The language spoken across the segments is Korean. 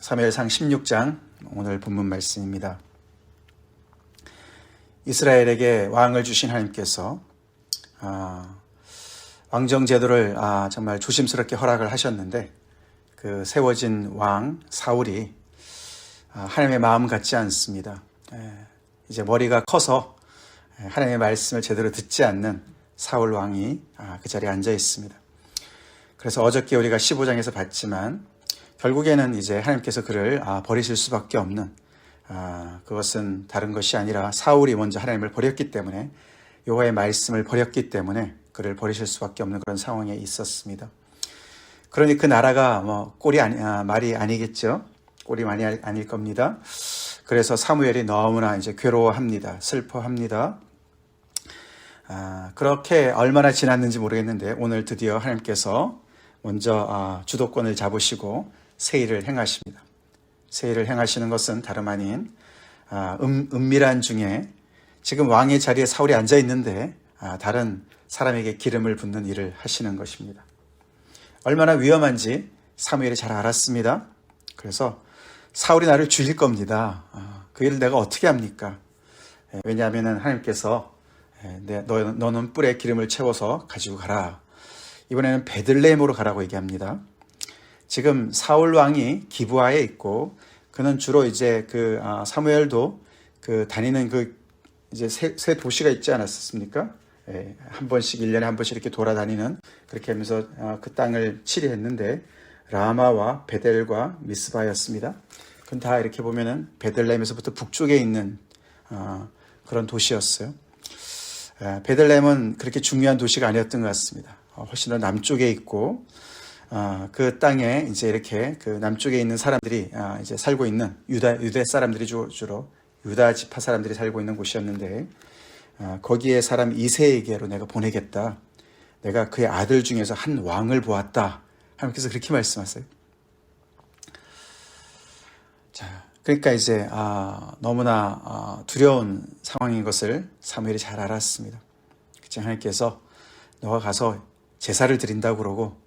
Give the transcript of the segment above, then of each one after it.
사무엘상 16장 오늘 본문 말씀입니다. 이스라엘에게 왕을 주신 하나님께서 왕정 제도를 정말 조심스럽게 허락을 하셨는데 그 세워진 왕 사울이 하나님의 마음 같지 않습니다. 이제 머리가 커서 하나님의 말씀을 제대로 듣지 않는 사울 왕이 그 자리에 앉아 있습니다. 그래서 어저께 우리가 15장에서 봤지만 결국에는 이제 하나님께서 그를 버리실 수밖에 없는 그것은 다른 것이 아니라 사울이 먼저 하나님을 버렸기 때문에 여호와의 말씀을 버렸기 때문에 그를 버리실 수밖에 없는 그런 상황에 있었습니다. 그러니 그 나라가 말이 아니겠죠. 꼴이 많이 아닐 겁니다. 그래서 사무엘이 너무나 이제 괴로워합니다. 슬퍼합니다. 그렇게 얼마나 지났는지 모르겠는데 오늘 드디어 하나님께서 먼저 주도권을 잡으시고 세일을 행하십니다. 세일을 행하시는 것은 다름 아닌 은밀한 중에 지금 왕의 자리에 사울이 앉아 있는데 다른 사람에게 기름을 붓는 일을 하시는 것입니다. 얼마나 위험한지 사무엘이 잘 알았습니다. 그래서 사울이 나를 죽일 겁니다. 그 일을 내가 어떻게 합니까? 왜냐하면 하나님께서 너는 뿔에 기름을 채워서 가지고 가라. 이번에는 베들레헴으로 가라고 얘기합니다. 지금 사울 왕이 기브아에 있고 그는 주로 이제 사무엘도 다니는 이제 세 도시가 있지 않았습니까? 한 번씩 1년에 한 번씩 이렇게 돌아다니는 그렇게 하면서 그 땅을 치리했는데 라마와 베델과 미스바였습니다. 그건 다 이렇게 보면은 베들레헴에서부터 북쪽에 있는 그런 도시였어요. 베들레헴은 그렇게 중요한 도시가 아니었던 것 같습니다. 훨씬 더 남쪽에 있고 그 땅에 이제 이렇게 그 남쪽에 있는 사람들이 이제 살고 있는 유대 사람들이 주로 유다 지파 사람들이 살고 있는 곳이었는데 거기에 사람 이새에게로 내가 보내겠다. 내가 그의 아들 중에서 한 왕을 보았다. 하나님께서 그렇게 말씀하세요. 자, 그러니까 이제 너무나 두려운 상황인 것을 사무엘이 잘 알았습니다. 그치, 하나님께서 너가 가서 제사를 드린다고 그러고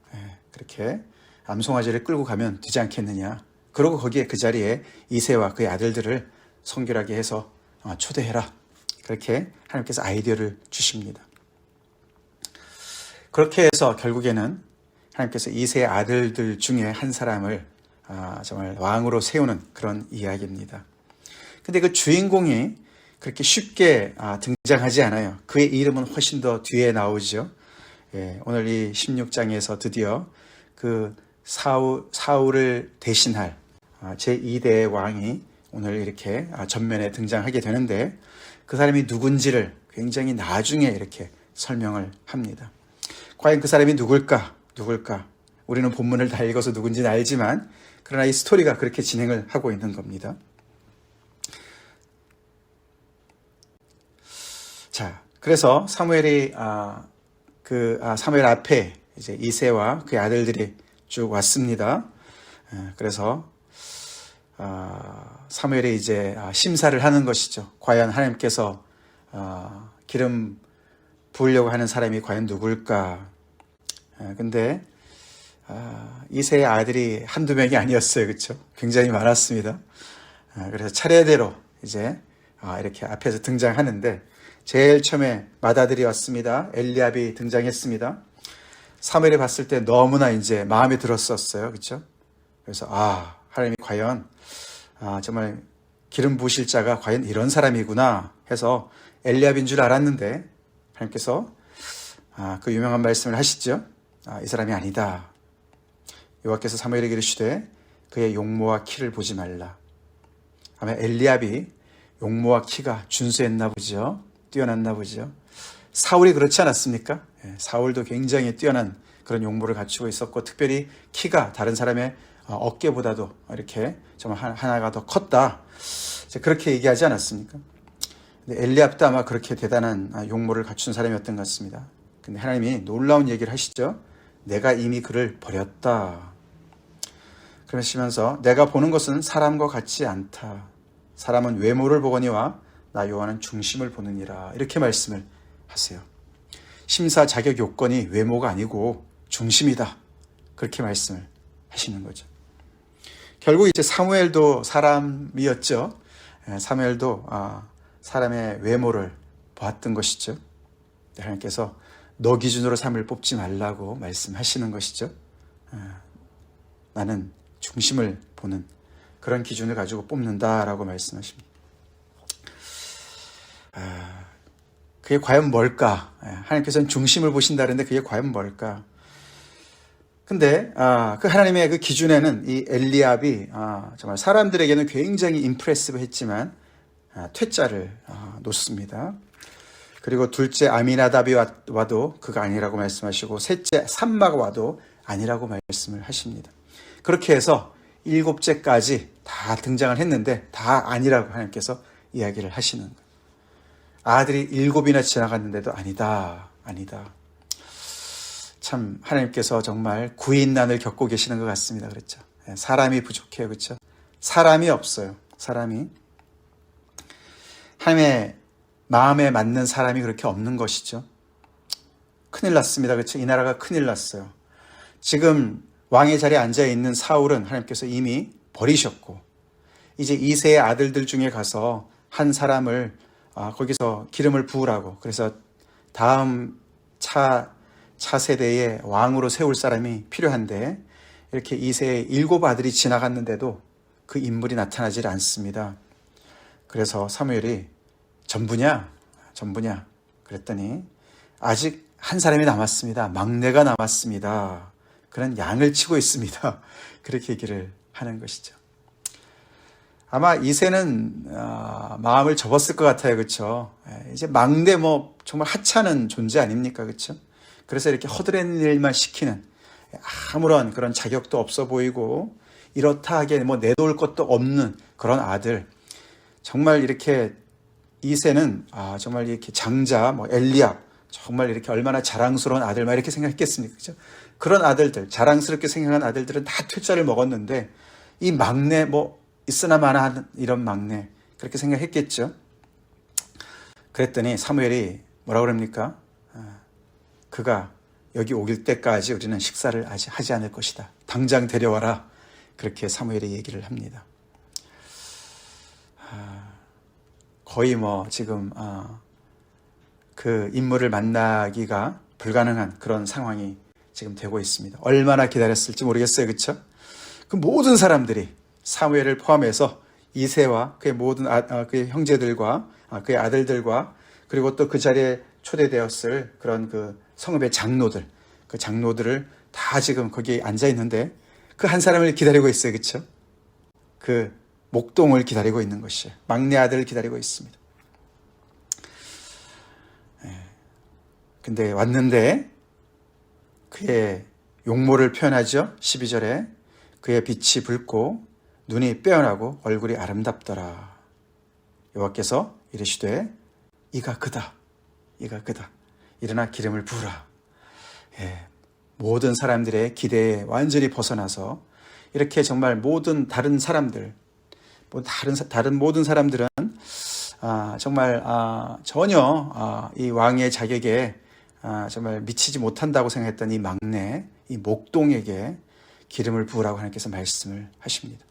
그렇게 암송아지를 끌고 가면 되지 않겠느냐. 그러고 거기에 그 자리에 이새와 그의 아들들을 성결하게 해서 초대해라. 그렇게 하나님께서 아이디어를 주십니다. 그렇게 해서 결국에는 하나님께서 이새의 아들들 중에 한 사람을 정말 왕으로 세우는 그런 이야기입니다. 근데 그 주인공이 그렇게 쉽게 등장하지 않아요. 그의 이름은 훨씬 더 뒤에 나오죠. 오늘 이 16장에서 드디어 그 사울을 대신할 제2대의 왕이 오늘 이렇게 전면에 등장하게 되는데 그 사람이 누군지를 굉장히 나중에 이렇게 설명을 합니다. 과연 그 사람이 누굴까? 우리는 본문을 다 읽어서 누군지는 알지만 그러나 이 스토리가 그렇게 진행을 하고 있는 겁니다. 자, 그래서 사무엘이 사무엘 앞에 이제 이새와 그의 아들들이 쭉 왔습니다. 그래서 사무엘이 이제 심사를 하는 것이죠. 과연 하나님께서 기름 부으려고 하는 사람이 과연 누굴까? 근데 이새의 아들이 한두 명이 아니었어요. 그렇죠? 굉장히 많았습니다. 그래서 차례대로 이제 이렇게 앞에서 등장하는데 제일 처음에 맏아들이 왔습니다. 엘리압이 등장했습니다. 사무엘이 봤을 때 너무나 이제 마음에 들었었어요. 그렇죠? 그래서 하나님이 과연 정말 기름 부으실 자가 과연 이런 사람이구나 해서 엘리압인 줄 알았는데 하나님께서 그 유명한 말씀을 하시죠. 이 사람이 아니다. 여호와께서 사무엘에게 이르시되 그의 용모와 키를 보지 말라. 아마 엘리압이 용모와 키가 준수했나 보죠. 뛰어났나 보죠. 사울이 그렇지 않았습니까? 사울도 굉장히 뛰어난 그런 용모를 갖추고 있었고 특별히 키가 다른 사람의 어깨보다도 이렇게 정말 하나가 더 컸다. 그렇게 얘기하지 않았습니까? 근데 엘리압도 아마 그렇게 대단한 용모를 갖춘 사람이었던 것 같습니다. 근데 하나님이 놀라운 얘기를 하시죠. 내가 이미 그를 버렸다. 그러시면서 내가 보는 것은 사람과 같지 않다. 사람은 외모를 보거니와 나 여호와는 중심을 보느니라. 이렇게 말씀을 하세요. 심사 자격 요건이 외모가 아니고 중심이다. 그렇게 말씀을 하시는 거죠. 결국 이제 사무엘도 사람이었죠. 사무엘도 사람의 외모를 보았던 것이죠. 하나님께서 너 기준으로 사람을 뽑지 말라고 말씀하시는 것이죠. 나는 중심을 보는 그런 기준을 가지고 뽑는다라고 말씀하십니다. 그게 과연 뭘까? 하나님께서는 중심을 보신다는데 그게 과연 뭘까? 근데 그 하나님의 그 기준에는 이 엘리압이 정말 사람들에게는 굉장히 임프레시브했지만 퇴짜를 놓습니다. 그리고 둘째 아미나답이 와도 그가 아니라고 말씀하시고 셋째 삼마가 와도 아니라고 말씀을 하십니다. 그렇게 해서 일곱째까지 다 등장을 했는데 다 아니라고 하나님께서 이야기를 하시는 거예요. 아들이 7이나 지나갔는데도 아니다. 참 하나님께서 정말 구인난을 겪고 계시는 것 같습니다. 그렇죠? 사람이 부족해요. 그렇죠? 사람이 없어요. 사람이. 하나님의 마음에 맞는 사람이 그렇게 없는 것이죠. 큰일 났습니다. 그렇죠? 이 나라가 큰일 났어요. 지금 왕의 자리에 앉아있는 사울은 하나님께서 이미 버리셨고 이제 이세의 아들들 중에 가서 한 사람을 거기서 기름을 부으라고 그래서 다음 차세대의 왕으로 세울 사람이 필요한데 이렇게 이세의 7 아들이 지나갔는데도 그 인물이 나타나질 않습니다. 그래서 사무엘이 전부냐 그랬더니 아직 한 사람이 남았습니다. 막내가 남았습니다. 그는 양을 치고 있습니다. 그렇게 얘기를 하는 것이죠. 아마 이새는 마음을 접었을 것 같아요. 그렇죠? 이제 막내 정말 하찮은 존재 아닙니까? 그렇죠? 그래서 이렇게 허드렛 일만 시키는 아무런 그런 자격도 없어 보이고 이렇다 하기에 내놓을 것도 없는 그런 아들. 정말 이렇게 이새는 정말 이렇게 장자 엘리압 정말 이렇게 얼마나 자랑스러운 아들만 이렇게 생각했겠습니까? 그렇죠? 그런 아들들, 자랑스럽게 생각한 아들들은 다 퇴짜를 먹었는데 이 막내 있으나 마나 이런 막내 그렇게 생각했겠죠. 그랬더니 사무엘이 뭐라고 그럽니까? 그가 여기 오길 때까지 우리는 식사를 아직 하지 않을 것이다. 당장 데려와라. 그렇게 사무엘이 얘기를 합니다. 거의 지금 그 인물을 만나기가 불가능한 그런 상황이 지금 되고 있습니다. 얼마나 기다렸을지 모르겠어요. 그렇죠? 그 모든 사람들이 사무엘을 포함해서 이새와 그의 모든 그의 형제들과 그의 아들들과 그리고 또 그 자리에 초대되었을 그런 그 성읍의 장로들, 그 장로들을 다 지금 거기에 앉아 있는데 그 한 사람을 기다리고 있어요. 그렇죠? 그 목동을 기다리고 있는 것이에요. 막내 아들을 기다리고 있습니다. 근데 왔는데 그의 용모를 표현하죠. 12절에 그의 빛이 붉고 눈이 빼어나고 얼굴이 아름답더라. 여호와께서 이르시되 이가 그다. 일어나 기름을 부으라. 모든 사람들의 기대에 완전히 벗어나서 이렇게 정말 모든 다른 사람들, 다른 모든 사람들은 정말 전혀 이 왕의 자격에 정말 미치지 못한다고 생각했던 이 막내, 이 목동에게 기름을 부으라고 하나님께서 말씀을 하십니다.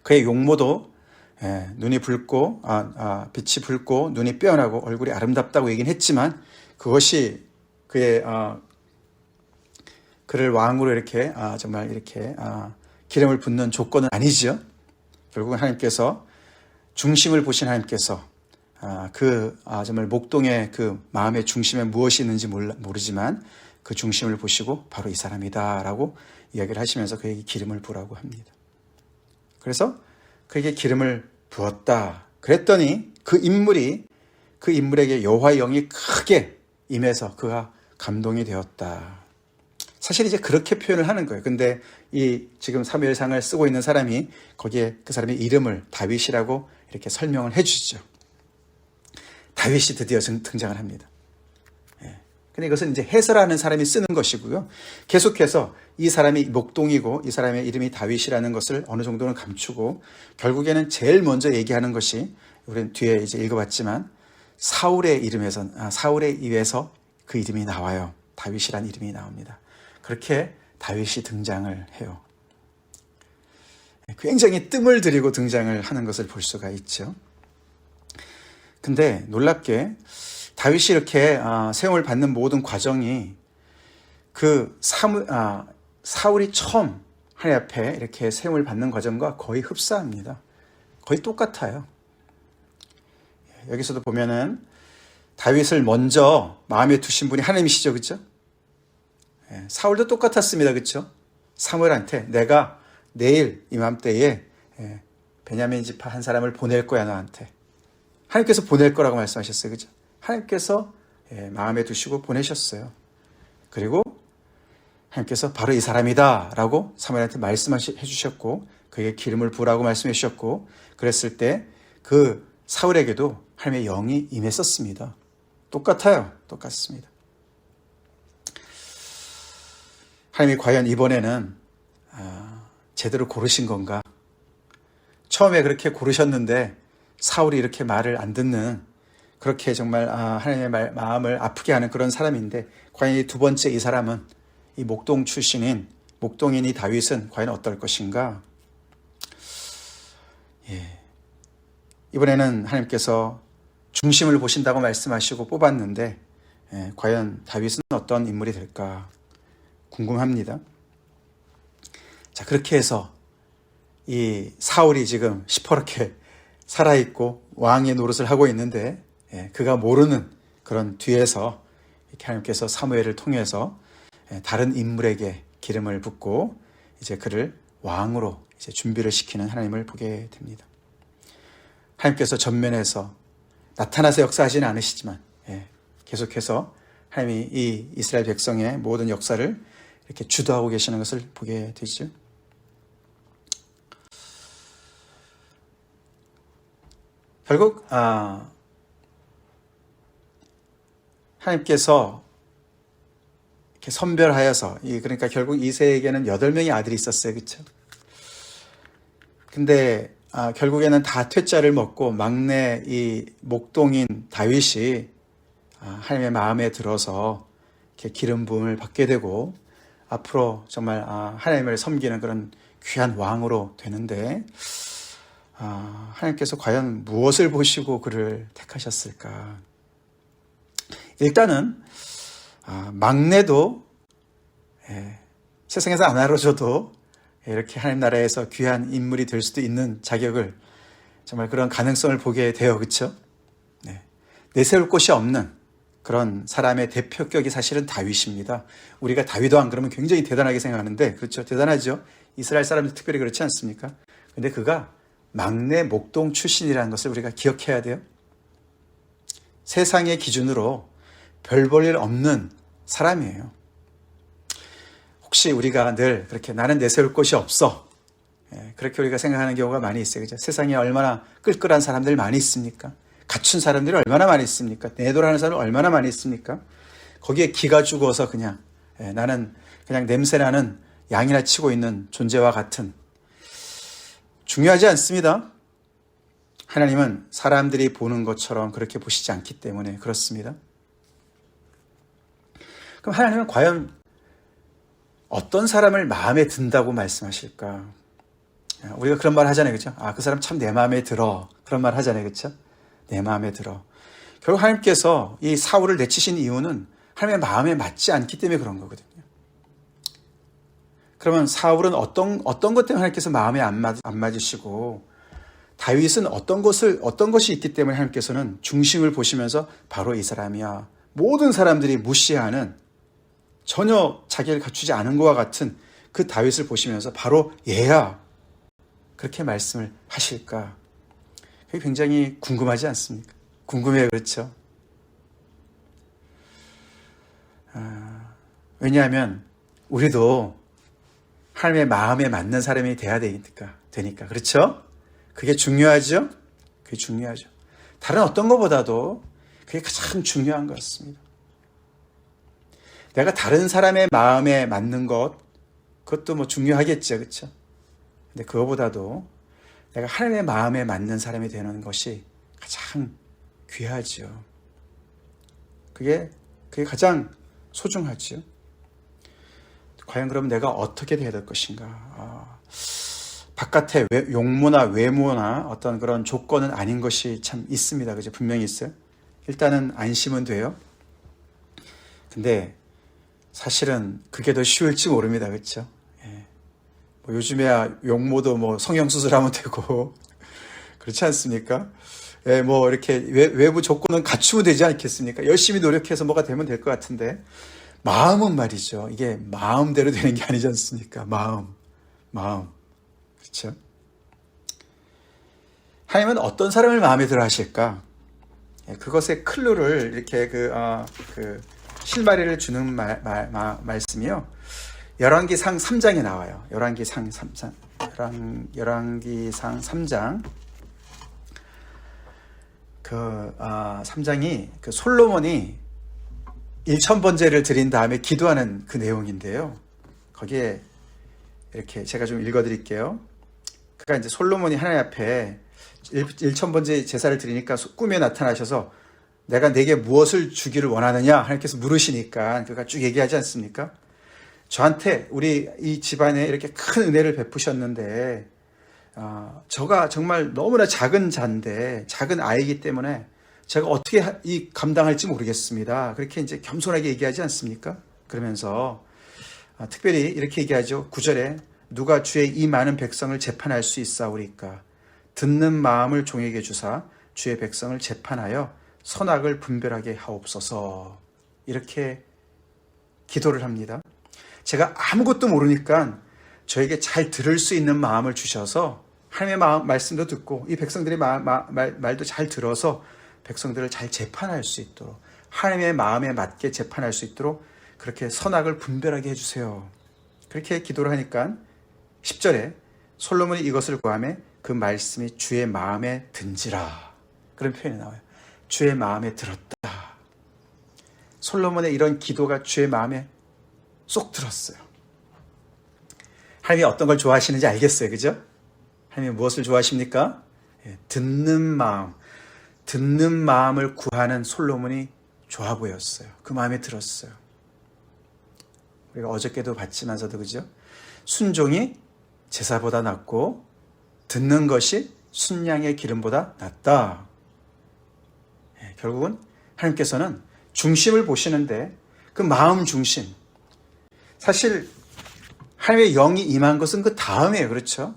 그의 용모도 눈이 붉고 빛이 붉고 눈이 빼어나고 얼굴이 아름답다고 얘기는 했지만 그것이 그를 왕으로 이렇게 정말 이렇게 기름을 붓는 조건은 아니지요. 결국은 하나님께서 중심을 보신 하나님께서 정말 목동의 그 마음의 중심에 무엇이 있는지 모르지만 그 중심을 보시고 바로 이 사람이다라고 이야기를 하시면서 그에게 기름을 부으라고 합니다. 그래서 그에게 기름을 부었다. 그랬더니 그 인물에게 여호와의 영이 크게 임해서 그가 감동이 되었다. 사실 이제 그렇게 표현을 하는 거예요. 근데 이 지금 사무엘상을 쓰고 있는 사람이 거기에 그 사람의 이름을 다윗이라고 이렇게 설명을 해주시죠. 다윗이 드디어 등장을 합니다. 근데 이것은 이제 해설하는 사람이 쓰는 것이고요. 계속해서 이 사람이 목동이고 이 사람의 이름이 다윗이라는 것을 어느 정도는 감추고 결국에는 제일 먼저 얘기하는 것이 우리는 뒤에 이제 읽어봤지만 사울의 입에서 그 이름이 나와요. 다윗이라는 이름이 나옵니다. 그렇게 다윗이 등장을 해요. 굉장히 뜸을 들이고 등장을 하는 것을 볼 수가 있죠. 근데 놀랍게 다윗이 이렇게 세움을 받는 모든 과정이 그 사울이 처음 하나님 앞에 이렇게 세움을 받는 과정과 거의 흡사합니다. 거의 똑같아요. 여기서도 보면은 다윗을 먼저 마음에 두신 분이 하나님이시죠, 그렇죠? 사울도 똑같았습니다, 그렇죠? 사무엘한테 내가 내일 이맘때에 베냐민 지파 한 사람을 보낼 거야 너한테. 하나님께서 보낼 거라고 말씀하셨어요, 그렇죠? 하나님께서 마음에 두시고 보내셨어요. 그리고 하나님께서 바로 이 사람이다 라고 사무엘한테 말씀해 주셨고 그에게 기름을 부으라고 말씀해 주셨고 그랬을 때 그 사울에게도 하나님의 영이 임했었습니다. 똑같아요. 똑같습니다. 하나님이 과연 이번에는 제대로 고르신 건가? 처음에 그렇게 고르셨는데 사울이 이렇게 말을 안 듣는 그렇게 정말 하나님의 마음을 아프게 하는 그런 사람인데 과연 이 두 번째 이 사람은 이 목동 출신인 목동인이 다윗은 과연 어떨 것인가? 이번에는 하나님께서 중심을 보신다고 말씀하시고 뽑았는데 과연 다윗은 어떤 인물이 될까 궁금합니다. 자, 그렇게 해서 이 사울이 지금 시퍼렇게 살아있고 왕의 노릇을 하고 있는데 그가 모르는 그런 뒤에서 이렇게 하나님께서 사무엘을 통해서 다른 인물에게 기름을 붓고 이제 그를 왕으로 이제 준비를 시키는 하나님을 보게 됩니다. 하나님께서 전면에서 나타나서 역사하지는 않으시지만 계속해서 하나님이 이 이스라엘 백성의 모든 역사를 이렇게 주도하고 계시는 것을 보게 되죠. 결국 하나님께서 이렇게 선별하여서 그러니까 결국 이새에게는 8명의 아들이 있었어요, 그렇죠? 근데 결국에는 다 퇴짜를 먹고 막내 이 목동인 다윗이 하나님의 마음에 들어서 이렇게 기름 부음을 받게 되고 앞으로 정말 하나님을 섬기는 그런 귀한 왕으로 되는데 하나님께서 과연 무엇을 보시고 그를 택하셨을까? 일단은 막내도 세상에서 안 알아줘도 이렇게 하나님 나라에서 귀한 인물이 될 수도 있는 자격을 정말 그런 가능성을 보게 돼요. 그렇죠? 내세울 곳이 없는 그런 사람의 대표격이 사실은 다윗입니다. 우리가 다윗 왕 그러면 굉장히 대단하게 생각하는데 그렇죠? 대단하죠. 이스라엘 사람들 특별히 그렇지 않습니까? 근데 그가 막내 목동 출신이라는 것을 우리가 기억해야 돼요. 세상의 기준으로 별 볼 일 없는 사람이에요. 혹시 우리가 늘 그렇게 나는 내세울 곳이 없어. 그렇게 우리가 생각하는 경우가 많이 있어요. 그죠? 세상에 얼마나 끌끌한 사람들 많이 있습니까? 갖춘 사람들이 얼마나 많이 있습니까? 내돌아하는 사람이 얼마나 많이 있습니까? 거기에 기가 죽어서 그냥 나는 그냥 냄새나는 양이나 치고 있는 존재와 같은 중요하지 않습니다. 하나님은 사람들이 보는 것처럼 그렇게 보시지 않기 때문에 그렇습니다. 그럼 하나님은 과연 어떤 사람을 마음에 든다고 말씀하실까? 우리가 그런 말 하잖아요. 그렇죠? 그 사람 참 내 마음에 들어. 그런 말 하잖아요. 그렇죠? 내 마음에 들어. 결국 하나님께서 이 사울을 내치신 이유는 하나님의 마음에 맞지 않기 때문에 그런 거거든요. 그러면 사울은 어떤 것 때문에 하나님께서 마음에 안 맞으시고 다윗은 어떤 것이 있기 때문에 하나님께서는 중심을 보시면서 바로 이 사람이야. 모든 사람들이 무시하는 전혀 자기를 갖추지 않은 것과 같은 그 다윗을 보시면서 바로 얘야. 그렇게 말씀을 하실까? 그게 굉장히 궁금하지 않습니까? 궁금해요. 그렇죠? 왜냐하면 우리도 하나님의 마음에 맞는 사람이 돼야 되니까. 그렇죠? 그게 중요하죠? 그게 중요하죠. 다른 어떤 것보다도 그게 가장 중요한 것 같습니다. 내가 다른 사람의 마음에 맞는 그것도 뭐 중요하겠죠. 그렇죠? 근데 그거보다도 내가 하나님의 마음에 맞는 사람이 되는 것이 가장 귀하죠. 그게 가장 소중하죠. 과연 그럼 내가 어떻게 돼야 될 것인가? 바깥의 용모나 외모나 어떤 그런 조건은 아닌 것이 참 있습니다. 그죠? 분명히 있어요. 일단은 안심은 돼요. 근데 사실은 그게 더 쉬울지 모릅니다. 그렇죠? 예. 뭐 요즘에야 용모도 뭐 성형수술하면 되고 그렇지 않습니까? 예, 뭐 이렇게 외부 조건은 갖추면 되지 않겠습니까? 열심히 노력해서 뭐가 되면 될 것 같은데 마음은 말이죠. 이게 마음대로 되는 게 아니지 않습니까? 마음. 그렇죠? 하나님은 어떤 사람을 마음에 들어 하실까? 예, 그것의 클루를 이렇게 실마리를 주는 말씀이요. 열왕기상 3장에 나와요. 열왕기상 3장. 3장이 솔로몬이 1000번제를 드린 다음에 기도하는 그 내용인데요. 거기에 이렇게 제가 좀 읽어드릴게요. 그가 이제 솔로몬이 하나님 앞에 1000번째 제사를 드리니까 꿈에 나타나셔서 내가 내게 무엇을 주기를 원하느냐 하나님께서 물으시니까 그가 쭉 얘기하지 않습니까? 저한테 우리 이 집안에 이렇게 큰 은혜를 베푸셨는데 저가 정말 너무나 작은 자인데 작은 아이이기 때문에 제가 어떻게 감당할지 모르겠습니다. 그렇게 이제 겸손하게 얘기하지 않습니까? 그러면서 특별히 이렇게 얘기하죠. 9절에 누가 주의 이 많은 백성을 재판할 수 있사오리까? 듣는 마음을 종에게 주사 주의 백성을 재판하여 선악을 분별하게 하옵소서. 이렇게 기도를 합니다. 제가 아무것도 모르니까 저에게 잘 들을 수 있는 마음을 주셔서 하나님의 말씀도 듣고 이 백성들의 말도 잘 들어서 백성들을 잘 재판할 수 있도록 하나님의 마음에 맞게 재판할 수 있도록 그렇게 선악을 분별하게 해주세요. 그렇게 기도를 하니까 10절에 솔로몬이 이것을 구하며 그 말씀이 주의 마음에 든지라 그런 표현이 나와요. 주의 마음에 들었다. 솔로몬의 이런 기도가 주의 마음에 쏙 들었어요. 하나님이 어떤 걸 좋아하시는지 알겠어요. 그죠? 하나님이 무엇을 좋아하십니까? 듣는 마음을 구하는 솔로몬이 좋아 보였어요. 그 마음에 들었어요. 우리가 어저께도 봤지만서도 그죠? 순종이 제사보다 낫고 듣는 것이 순양의 기름보다 낫다. 결국은 하나님께서는 중심을 보시는데 그 마음 중심. 사실 하나님의 영이 임한 것은 그 다음이에요. 그렇죠?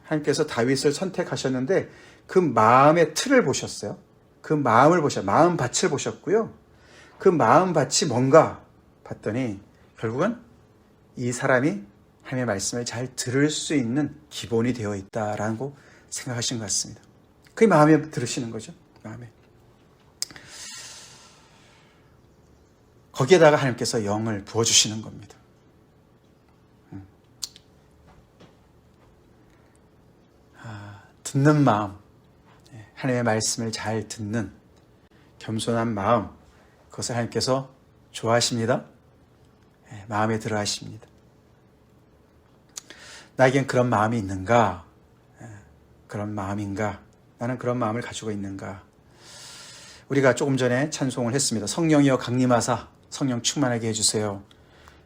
하나님께서 다윗을 선택하셨는데 그 마음의 틀을 보셨어요. 그 마음을 마음밭을 보셨고요. 그 마음밭이 뭔가 봤더니 결국은 이 사람이 하나님의 말씀을 잘 들을 수 있는 기본이 되어 있다라고 생각하신 것 같습니다. 그게 마음에 들으시는 거죠. 마음에. 거기에다가 하나님께서 영을 부어주시는 겁니다. 듣는 마음, 하나님의 말씀을 잘 듣는 겸손한 마음, 그것을 하나님께서 좋아하십니다. 마음에 들어 하십니다. 나에겐 그런 마음이 있는가? 그런 마음인가? 나는 그런 마음을 가지고 있는가? 우리가 조금 전에 찬송을 했습니다. 성령이여 강림하사 성령 충만하게 해주세요.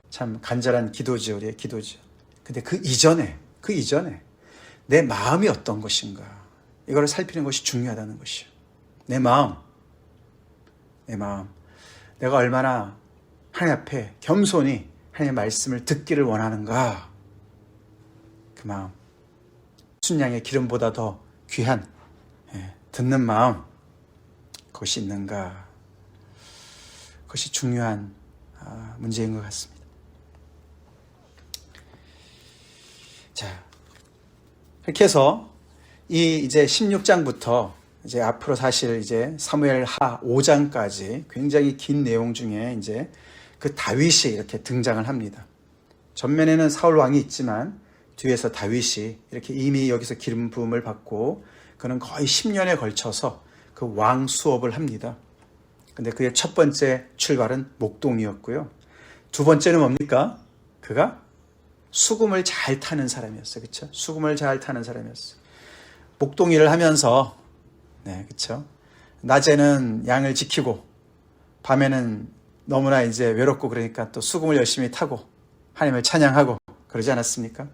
참 간절한 기도죠. 우리의 기도죠. 근데 그 이전에 내 마음이 어떤 것인가? 이거를 살피는 것이 중요하다는 것이요. 내 마음. 내가 얼마나 하나님 앞에 겸손히 하나님의 말씀을 듣기를 원하는가? 그 마음. 순양의 기름보다 더 귀한 듣는 마음. 그것이 있는가? 그것이 중요한 문제인 것 같습니다. 자. 이렇게 해서 이제 16장부터 이제 앞으로 사실 이제 사무엘하 5장까지 굉장히 긴 내용 중에 이제 그 다윗이 이렇게 등장을 합니다. 전면에는 사울 왕이 있지만 뒤에서 다윗이 이렇게 이미 여기서 기름 부음을 받고 그는 거의 10년에 걸쳐서 그 왕 수업을 합니다. 근데 그의 첫 번째 출발은 목동이었고요. 두 번째는 뭡니까? 그가 수금을 잘 타는 사람이었어요. 그렇죠? 수금을 잘 타는 사람이었어요. 목동일을 하면서 그렇죠? 낮에는 양을 지키고 밤에는 너무나 이제 외롭고 그러니까 또 수금을 열심히 타고 하나님을 찬양하고 그러지 않았습니까?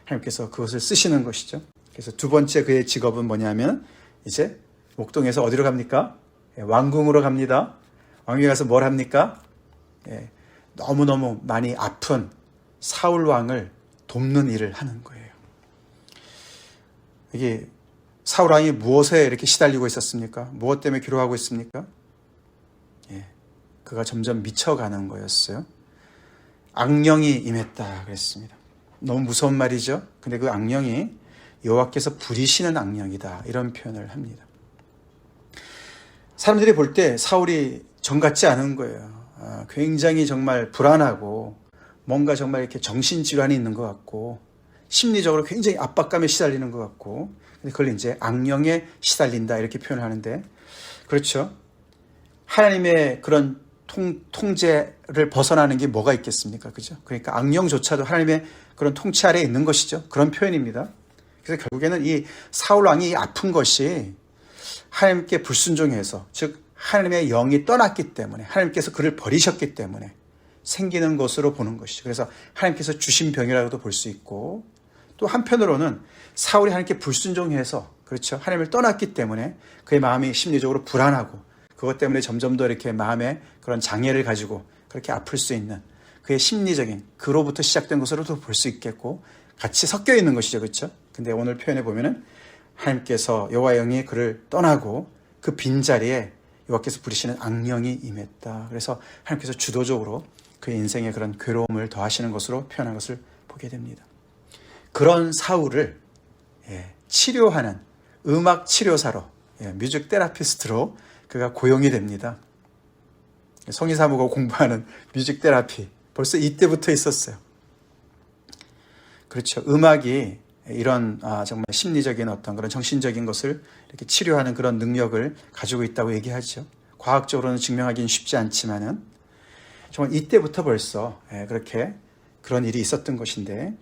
하나님께서 그것을 쓰시는 것이죠. 그래서 두 번째 그의 직업은 뭐냐면 이제 목동에서 어디로 갑니까? 왕궁으로 갑니다. 왕궁에 가서 뭘 합니까? 너무너무 많이 아픈 사울 왕을 돕는 일을 하는 거예요. 이게 사울 왕이 무엇에 이렇게 시달리고 있었습니까? 무엇 때문에 괴로워하고 있습니까? 그가 점점 미쳐가는 거였어요. 악령이 임했다 그랬습니다. 너무 무서운 말이죠. 근데 그 악령이 여호와께서 부리시는 악령이다 이런 표현을 합니다. 사람들이 볼 때 사울이 정 같지 않은 거예요. 굉장히 정말 불안하고 뭔가 정말 이렇게 정신질환이 있는 것 같고 심리적으로 굉장히 압박감에 시달리는 것 같고, 근데 그걸 이제 악령에 시달린다 이렇게 표현을 하는데, 그렇죠. 하나님의 그런 통제를 벗어나는 게 뭐가 있겠습니까? 그죠? 그러니까 악령조차도 하나님의 그런 통치 아래에 있는 것이죠. 그런 표현입니다. 그래서 결국에는 이 사울 왕이 아픈 것이 하나님께 불순종해서, 즉 하나님의 영이 떠났기 때문에, 하나님께서 그를 버리셨기 때문에 생기는 것으로 보는 것이죠. 그래서 하나님께서 주신 병이라고도 볼 수 있고, 또 한편으로는 사울이 하나님께 불순종해서, 그렇죠, 하나님을 떠났기 때문에 그의 마음이 심리적으로 불안하고 그것 때문에 점점 더 이렇게 마음에 그런 장애를 가지고 그렇게 아플 수 있는 그의 심리적인 그로부터 시작된 것으로도 볼 수 있겠고, 같이 섞여 있는 것이죠. 그렇죠? 근데 오늘 표현해 보면은 하나님께서, 여호와의 영이 그를 떠나고 그 빈자리에 여호와께서 부리시는 악령이 임했다. 그래서 하나님께서 주도적으로 그의 인생에 그런 괴로움을 더하시는 것으로 표현한 것을 보게 됩니다. 그런 사울을 치료하는 음악 치료사로, 뮤직 테라피스트로 그가 고용이 됩니다. 성의사무고 공부하는 뮤직 테라피, 벌써 이때부터 있었어요. 그렇죠. 음악이 이런 정말 심리적인 어떤 그런 정신적인 것을 이렇게 치료하는 그런 능력을 가지고 있다고 얘기하죠. 과학적으로는 증명하기는 쉽지 않지만은 정말 이때부터 벌써 그렇게 그런 일이 있었던 것인데,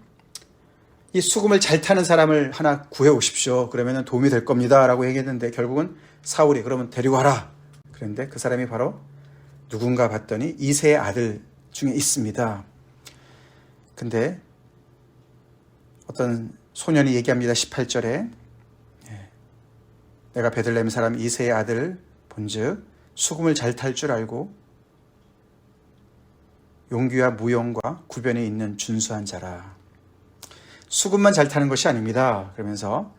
이 수금을 잘 타는 사람을 하나 구해 오십시오. 그러면 도움이 될 겁니다. 라고 얘기했는데, 결국은 사울이 그러면 데리고 와라. 그런데 그 사람이 바로 누군가 봤더니 이새의 아들 중에 있습니다. 근데 어떤 소년이 얘기합니다. 18절에 내가 베들레헴 사람 이새의 아들 본즉 수금을 잘 탈 줄 알고 용기와 무용과 구변이 있는 준수한 자라. 수금만 잘 타는 것이 아닙니다. 그러면서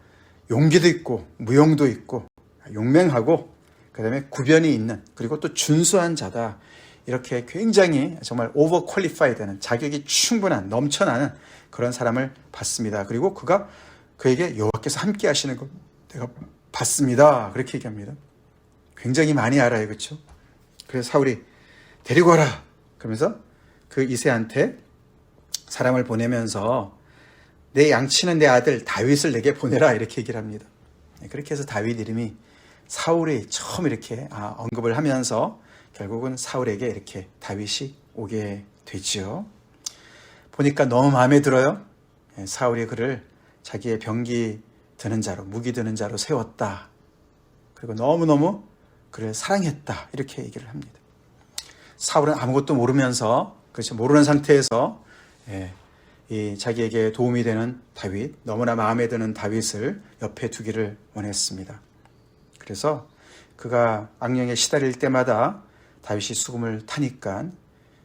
용기도 있고 무용도 있고 용맹하고 그다음에 구변이 있는, 그리고 또 준수한 자다. 이렇게 굉장히 정말 오버 퀄리파이 되는, 자격이 충분한, 넘쳐나는 그런 사람을 봤습니다. 그리고 그에게 여호와께서 함께 하시는 것 내가 봤습니다. 그렇게 얘기합니다. 굉장히 많이 알아요. 그렇죠? 그래서 사울이 데리고 와라. 그러면서 그 이새한테 사람을 보내면서 내 양치는 내 아들 다윗을 내게 보내라. 이렇게 얘기를 합니다. 그렇게 해서 다윗 이름이 사울이 처음 이렇게 언급을 하면서 결국은 사울에게 이렇게 다윗이 오게 되지요. 보니까 너무 마음에 들어요. 사울이 그를 자기의 병기 드는 자로, 무기 드는 자로 세웠다. 그리고 너무너무 그를 사랑했다. 이렇게 얘기를 합니다. 사울은 아무것도 모르면서, 그렇죠, 모르는 상태에서 이 자기에게 도움이 되는 다윗, 너무나 마음에 드는 다윗을 옆에 두기를 원했습니다. 그래서 그가 악령에 시달릴 때마다 다윗이 수금을 타니까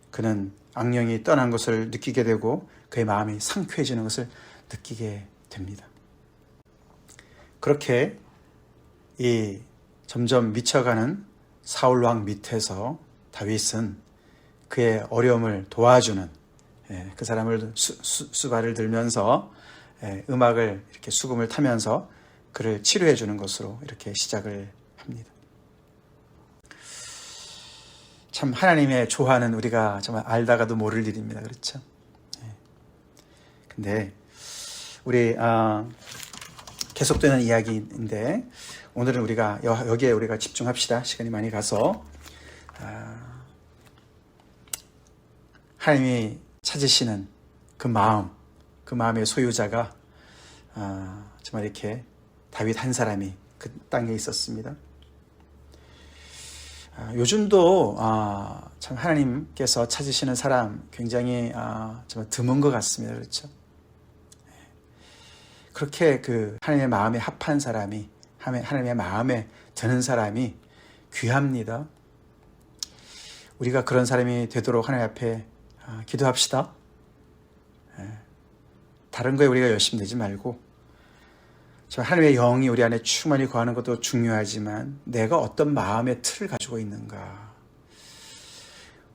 그는 악령이 떠난 것을 느끼게 되고 그의 마음이 상쾌해지는 것을 느끼게 됩니다. 그렇게 이 점점 미쳐가는 사울 왕 밑에서 다윗은 그의 어려움을 도와주는, 그 사람을 수발을 들면서 음악을 이렇게 수금을 타면서 그를 치료해 주는 것으로 이렇게 시작을 합니다. 참 하나님의 조화는 우리가 정말 알다가도 모를 일입니다. 그렇죠? 근데 우리 계속되는 이야기인데 오늘은 우리가 여기에 우리가 집중합시다. 시간이 많이 가서 하나님이 찾으시는 그 마음의 소유자가 정말 이렇게 다윗 한 사람이 그 땅에 있었습니다. 요즘도 참 하나님께서 찾으시는 사람 굉장히 정말 드문 것 같습니다. 그렇죠? 그렇게 그 하나님의 마음에 합한 사람이, 하나님의 마음에 드는 사람이 귀합니다. 우리가 그런 사람이 되도록 하나님 앞에 기도합시다. 다른 거에 우리가 열심히 내지 말고, 하나님의 영이 우리 안에 충만히 거하는 것도 중요하지만 내가 어떤 마음의 틀을 가지고 있는가.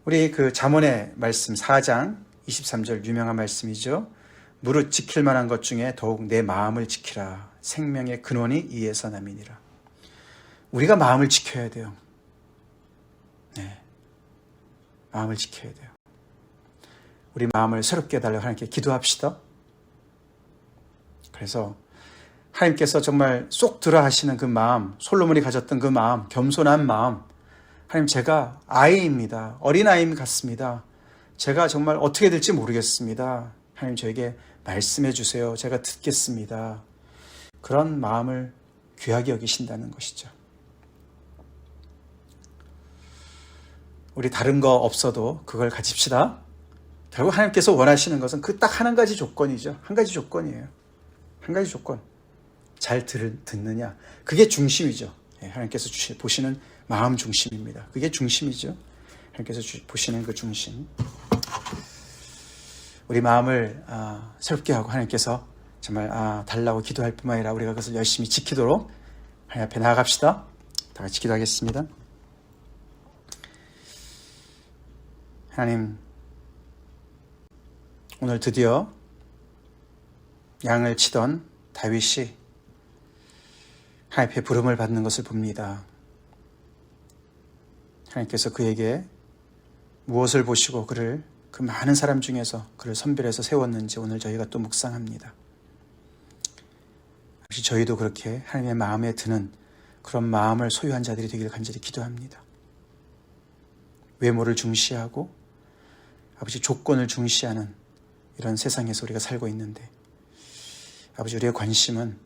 우리 그 잠언의 말씀 4장 23절 유명한 말씀이죠. 무릇 지킬 만한 것 중에 더욱 내 마음을 지키라. 생명의 근원이 이에서 남이니라. 우리가 마음을 지켜야 돼요. 네, 마음을 지켜야 돼요. 우리 마음을 새롭게 해달라고 하나님께 기도합시다. 그래서 하나님께서 정말 쏙 들어 하시는 그 마음, 솔로몬이 가졌던 그 마음, 겸손한 마음, 하나님, 제가 아이입니다. 어린아이 같습니다. 제가 정말 어떻게 될지 모르겠습니다. 하나님, 저에게 말씀해 주세요. 제가 듣겠습니다. 그런 마음을 귀하게 여기신다는 것이죠. 우리 다른 거 없어도 그걸 가집시다. 결국 하나님께서 원하시는 것은 그 딱 한 가지 조건이죠. 한 가지 조건이에요. 한 가지 조건. 잘 듣느냐. 그게 중심이죠. 하나님께서 보시는 마음 중심입니다. 그게 중심이죠. 하나님께서 보시는 그 중심. 우리 마음을 새롭게 하고 하나님께서 정말 달라고 기도할 뿐만 아니라 우리가 그것을 열심히 지키도록 하나님 앞에 나아갑시다. 다 같이 기도하겠습니다. 하나님, 오늘 드디어 양을 치던 다윗이 하나님 앞에 부름을 받는 것을 봅니다. 하나님께서 그에게 무엇을 보시고 그를 그 많은 사람 중에서 그를 선별해서 세웠는지 오늘 저희가 또 묵상합니다. 혹시 저희도 그렇게 하나님의 마음에 드는 그런 마음을 소유한 자들이 되기를 간절히 기도합니다. 외모를 중시하고 아버지 조건을 중시하는 이런 세상에서 우리가 살고 있는데, 아버지, 우리의 관심은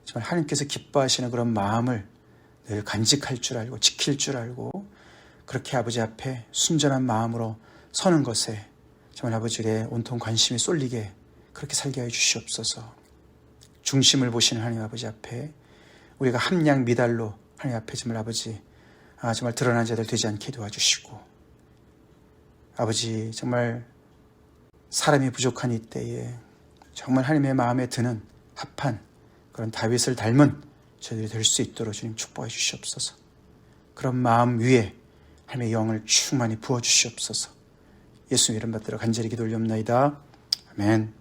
정말 하나님께서 기뻐하시는 그런 마음을 늘 간직할 줄 알고 지킬 줄 알고 그렇게 아버지 앞에 순전한 마음으로 서는 것에 정말 아버지의 온통 관심이 쏠리게 그렇게 살게 해 주시옵소서. 중심을 보시는 하나님 아버지 앞에 우리가 함량 미달로 하나님 앞에 정말 아버지 정말 드러난 자들 되지 않게 도와주시고, 아버지 정말 사람이 부족한 이때에 정말 하나님의 마음에 드는 합한 그런 다윗을 닮은 저희들이 될 수 있도록 주님 축복해 주시옵소서. 그런 마음 위에 하나님의 영을 충만히 부어주시옵소서. 예수님 이름 받들어 간절히 기도 올리옵나이다. 아멘.